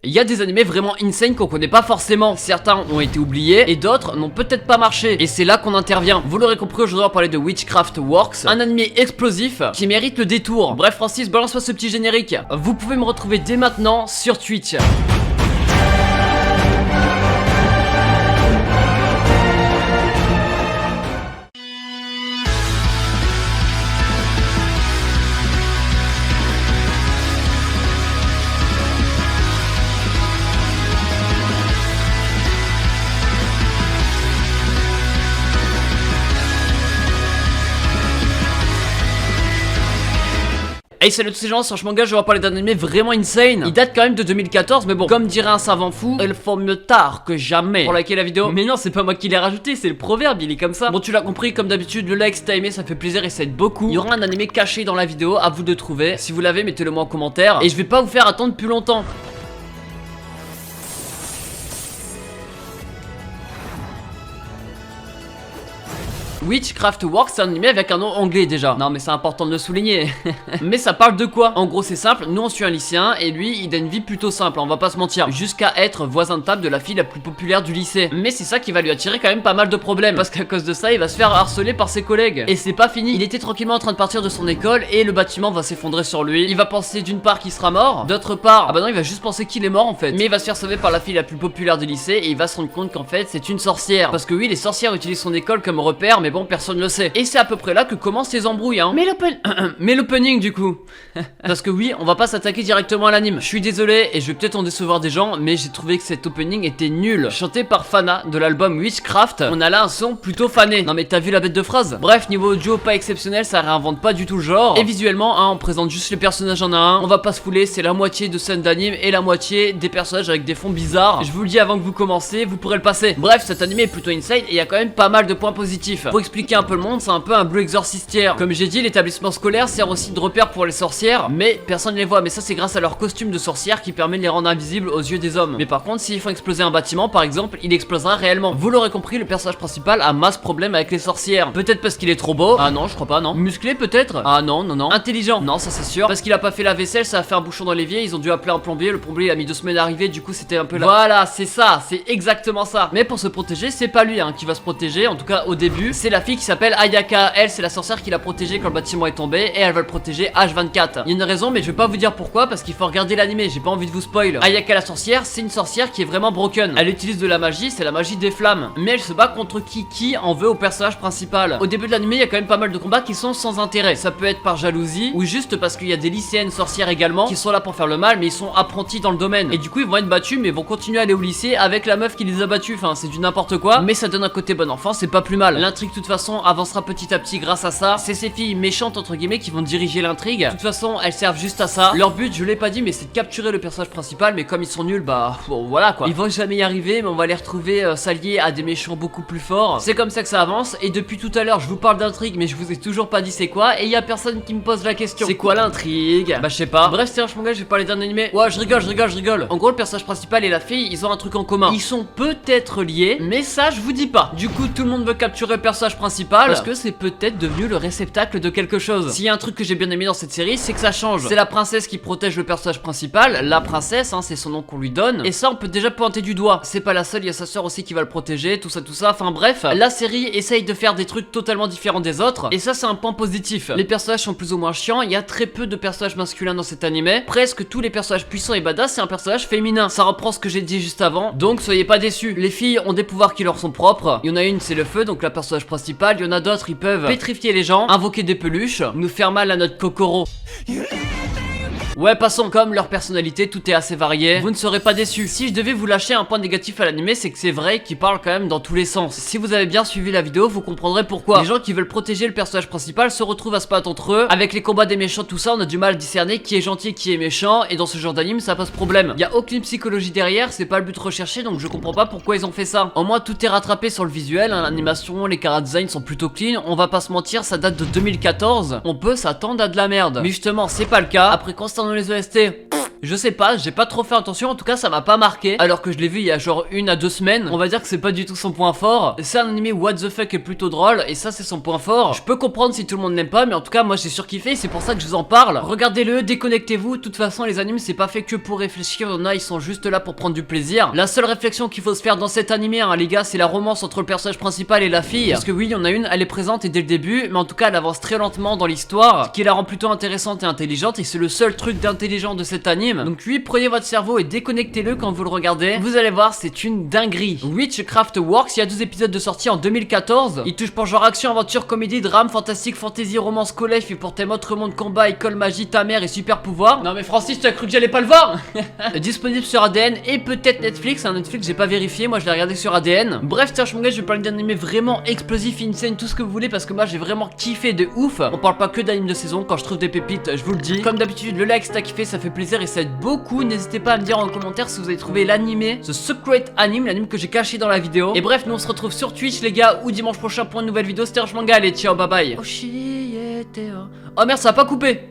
Il y a des animés vraiment insane qu'on connaît pas forcément. Certains ont été oubliés et d'autres n'ont peut-être pas marché. Et c'est là qu'on intervient. Vous l'aurez compris, aujourd'hui on va parler de Witchcraft Works, un animé explosif qui mérite le détour. Bref Francis, balance-moi ce petit générique. Vous pouvez me retrouver dès maintenant sur Twitch. Hey salut à tous ces gens, sur Manga, je vais parler d'un anime vraiment insane. Il date quand même de 2014, mais bon, comme dirait un savant fou, il faut mieux tard que jamais. Pour liker la vidéo. Mais non, c'est pas moi qui l'ai rajouté, c'est le proverbe, il est comme ça. Bon, tu l'as compris, comme d'habitude, le like si t'as aimé, ça fait plaisir et ça aide beaucoup. Il y aura un anime caché dans la vidéo, à vous de trouver. Si vous l'avez, mettez-le moi en commentaire. Et je vais pas vous faire attendre plus longtemps. Witchcraft Works, c'est un anime avec un nom anglais déjà. Non mais c'est important de le souligner. Mais ça parle de quoi? En gros c'est simple, nous on suit un lycéen et lui il a une vie plutôt simple, on va pas se mentir. Jusqu'à être voisin de table de la fille la plus populaire du lycée. Mais c'est ça qui va lui attirer quand même pas mal de problèmes. Parce qu'à cause de ça il va se faire harceler par ses collègues. Et c'est pas fini, il était tranquillement en train de partir de son école et le bâtiment va s'effondrer sur lui. Il va penser d'une part qu'il sera mort, d'autre part, ah bah non il va juste penser qu'il est mort en fait. Mais il va se faire sauver par la fille la plus populaire du lycée et il va se rendre compte qu'en fait c'est une sorcière. Parce que oui les sorcières utilisent son école comme repère mais bon personne ne le sait. Et c'est à peu près là que commencent les embrouilles hein. Mais l'opening du coup. Parce que oui on va pas s'attaquer directement à l'anime. Je suis désolé et je vais peut-être en décevoir des gens, mais j'ai trouvé que cet opening était nul. Chanté par Fana de l'album Witchcraft, on a là un son plutôt fané. Non mais t'as vu la bête de phrase? Bref, niveau audio pas exceptionnel, ça réinvente pas du tout le genre. Et visuellement hein, on présente juste les personnages en un. On va pas se fouler, c'est la moitié de scènes d'anime et la moitié des personnages avec des fonds bizarres. Je vous le dis avant que vous commencez, vous pourrez le passer. Bref, cet anime est plutôt insane et il y a quand même pas mal de points positifs. Pour expliquer un peu le monde, c'est un peu un Blue Exorcistière. Comme j'ai dit, l'établissement scolaire sert aussi de repère pour les sorcières, mais personne ne les voit. Mais ça c'est grâce à leur costume de sorcière qui permet de les rendre invisibles aux yeux des hommes. Mais par contre, s'ils font exploser un bâtiment par exemple, il explosera réellement. Vous l'aurez compris, le personnage principal a masse problème avec les sorcières. Peut-être parce qu'il est trop beau. Ah non, je crois pas, non. Musclé peut-être. Ah non, non, non. Intelligent. Non, ça c'est sûr. Parce qu'il a pas fait la vaisselle, ça a fait un bouchon dans l'évier. Ils ont dû appeler un plombier. Le plombier il a mis 2 semaines à arriver. Du coup, c'était un peu là. Voilà, c'est ça. C'est exactement ça. Mais pour se protéger, c'est pas lui hein, qui va se protéger. En tout cas, au début, c'est la fille qui s'appelle Ayaka. Elle, c'est la sorcière qui l'a protégé quand le bâtiment est tombé et elle va le protéger H24. Il y a une raison, mais je vais pas vous dire pourquoi parce qu'il faut regarder l'animé. J'ai pas envie de vous spoil. Ayaka la sorcière, c'est une sorcière qui est vraiment broken. Elle utilise de la magie, c'est la magie des flammes. Mais elle se bat contre qui en veut au personnage principal. Au début de l'animé, il y a quand même pas mal de combats qui sont sans intérêt. Ça peut être par jalousie ou juste parce qu'il y a des lycéennes sorcières également qui sont là pour faire le mal, mais ils sont apprentis dans le domaine. Et du coup, ils vont être battus, mais vont continuer à aller au lycée avec la meuf qui les a battus. Enfin, c'est du n'importe quoi. Mais ça donne un côté bon enfant, c'est pas plus mal. L'intrigue, de toute façon, avancera petit à petit grâce à ça. C'est ces filles méchantes entre guillemets qui vont diriger l'intrigue. De toute façon, elles servent juste à ça. Leur but, je l'ai pas dit, mais c'est de capturer le personnage principal. Mais comme ils sont nuls, bah bon, voilà quoi. Ils vont jamais y arriver, mais on va les retrouver s'allier à des méchants beaucoup plus forts. C'est comme ça que ça avance. Et depuis tout à l'heure, je vous parle d'intrigue, mais je vous ai toujours pas dit c'est quoi. Et il y a personne qui me pose la question. C'est quoi l'intrigue? Bah je sais pas. Bref, c'est un manga, je vais parler d'un animé. Ouais, je rigole. En gros, le personnage principal et la fille, ils ont un truc en commun. Ils sont peut-être liés, mais ça, je vous dis pas. Du coup, tout le monde veut capturer le personnage principal parce que c'est peut-être devenu le réceptacle de quelque chose. S'il y a un truc que j'ai bien aimé dans cette série, c'est que ça change. C'est la princesse qui protège le personnage principal. La princesse, hein, c'est son nom qu'on lui donne. Et ça, on peut déjà pointer du doigt. C'est pas la seule, il y a sa soeur aussi qui va le protéger, tout ça. Enfin bref, la série essaye de faire des trucs totalement différents des autres. Et ça, c'est un point positif. Les personnages sont plus ou moins chiants. Il y a très peu de personnages masculins dans cet animé. Presque tous les personnages puissants et badass, c'est un personnage féminin. Ça reprend ce que j'ai dit juste avant. Donc, soyez pas déçus. Les filles ont des pouvoirs qui leur sont propres. Il y en a une, c'est le feu, donc la personnage principal. Il y en a d'autres, ils peuvent pétrifier les gens, invoquer des peluches, nous faire mal à notre Kokoro. Ouais, passons. Comme leur personnalité, tout est assez varié. Vous ne serez pas déçus. Si je devais vous lâcher un point négatif à l'animé, c'est que c'est vrai qu'il parle quand même dans tous les sens. Si vous avez bien suivi la vidéo, vous comprendrez pourquoi. Les gens qui veulent protéger le personnage principal se retrouvent à se battre entre eux. Avec les combats des méchants, tout ça, on a du mal à discerner qui est gentil et qui est méchant. Et dans ce genre d'anime, ça pose problème. Il y a aucune psychologie derrière, c'est pas le but recherché, donc je comprends pas pourquoi ils ont fait ça. Au moins, tout est rattrapé sur le visuel, hein, l'animation, les chara-design sont plutôt clean. On va pas se mentir, ça date de 2014. On peut s'attendre à de la merde. Mais justement, c'est pas le cas. Après, concernant les OST, Je sais pas, j'ai pas trop fait attention, en tout cas ça m'a pas marqué. Alors que je l'ai vu il y a genre 1 à 2 semaines. On va dire que c'est pas du tout son point fort. C'est un animé what the fuck est plutôt drôle, et ça c'est son point fort. Je peux comprendre si tout le monde n'aime pas, mais en tout cas moi j'ai surkiffé, c'est pour ça que je vous en parle. Regardez-le, déconnectez-vous. De toute façon les animes c'est pas fait que pour réfléchir, il y en a ils sont juste là pour prendre du plaisir. La seule réflexion qu'il faut se faire dans cet animé hein, les gars, c'est la romance entre le personnage principal et la fille. Parce que oui, il y en a une, elle est présente et dès le début, mais en tout cas elle avance très lentement dans l'histoire, ce qui la rend plutôt intéressante et intelligente, et c'est le seul truc d'intelligent de cet anime. Donc oui, prenez votre cerveau et déconnectez-le quand vous le regardez. Vous allez voir, c'est une dinguerie. Witchcraft Works, il y a 12 épisodes de sortie en 2014. Il touche pour genre action, aventure, comédie, drame, fantastique, fantasy, romance, collège, fait pour thème autre monde, combat, école, magie, ta mère et super pouvoir. Non mais Francis, tu as cru que j'allais pas le voir? Disponible sur ADN et peut-être Netflix. Un Netflix, j'ai pas vérifié, moi je l'ai regardé sur ADN. Bref, tiens, mon gars, je vais parler d'un anime vraiment explosif, insane, tout ce que vous voulez, parce que moi j'ai vraiment kiffé de ouf. On parle pas que d'anime de saison, quand je trouve des pépites, je vous le dis. Comme d'habitude, le like si t'as kiffé, ça fait plaisir et ça aide beaucoup. N'hésitez pas à me dire en commentaire si vous avez trouvé l'animé, ce Secret Anime, l'anime que j'ai caché dans la vidéo. Et bref, nous on se retrouve sur Twitch les gars, ou dimanche prochain pour une nouvelle vidéo. C'était Manga, allez ciao, bye bye. Oh merde, ça a pas coupé.